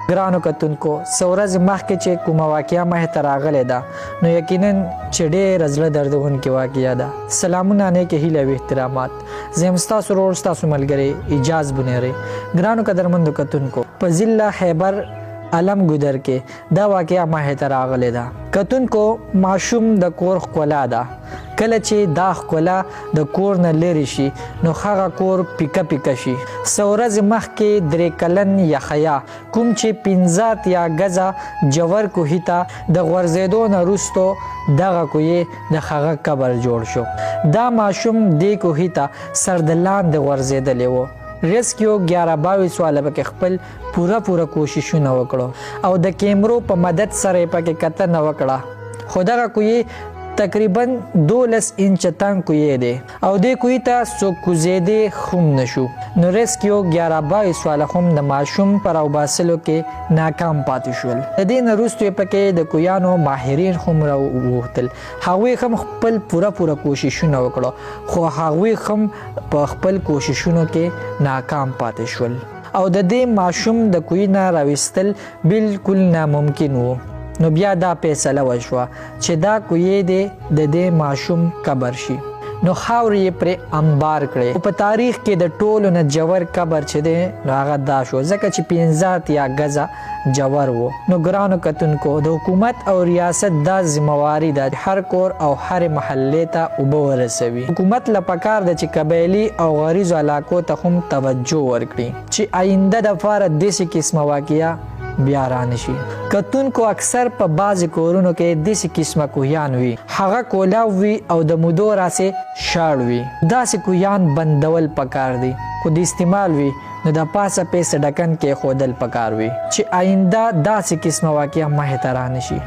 ګرانو کتونکو څه ورځې مخکې چې کومه واقعه مخې ته راغلې ده نو یقینا چې ډېره زړه دردونکې واقعه ده. سلامونه نیکې هیلې او احترامات. زه یم ستاسو ورور ستاسو ملګری اعجاز بنیری. ګرانو قدرمندو کتونکو په ضلع خیبر علم ګودر کې دا واقعه مخې ته راغلې ده. کتونکو ماشوم د کور ښکلا ده. کله چې دا ښکلا د کور نه لرې شي نو هغه کور پیکه پیکه شي. څه ورځې مخکې 3 کلن یحیی کوم چې 15 یا غزه جوور کوهي ته د غورځېدو نه وروستو دغه کوهي د هغه قبر جوړ شو. دا ماشوم دې کوهي ته سر د لاندې غورځېدلی و. ریسکیو 11-22 والا پکې خپل پوره کوششونه وکړو او د کیمرو په مدد سره یې پکې کتنه وکړه. خو دغه کوهي تقریبا 12 انچه تنګ کوهی دی او دې کوهي ته څوک کوزېدی هم نشو. نو ریسکیو 11-22 والا هم د ماشوم پر راوباسلو کې ناکام پاتې شول. د دې نه وروسته یې پکې د کوهیانو ماهرین هم راووتل. هغوی هم خپل پوره کوششونه وکړو خو هغوی هم په خپل کوششونو کې ناکام پاتې شول او د دې ماشوم د کوهي نه راویستل بالکل ناممکن و. نو بیا دا فیصله وشوه چې دا کوهی دی د دې ماشوم قبر شي. نو خاورې یې پرې انبار کړې. په تاریخ کې د ټولو نه جوور قبر چې دی نو هغه دا شو ځکه چې 15 یا غزه جوور و. نو ګرانو کتونکو د حکومت او ریاست دا ذمہواری ده هر کور او هر محلې ته اوبه ورسوي. حکومت له پکار ده چې قبایلي او غریزو علاقو ته هم توجه ورکړي چې آینده دپاره داسې قسمه واقعه بیا رانشي. کتونکو اکثر په بعضې کورونو کې داسې قسمه کوهیان وي هغه کولاو وي او د مودو راسې شاړ وي. داسې کوهیان بندول پکار دي خو د استعمال وي نو د پاسه پیسه ډکن کې ښودل پکار وي چې آینده داسې قسمه واقعه مخې ته رانشي.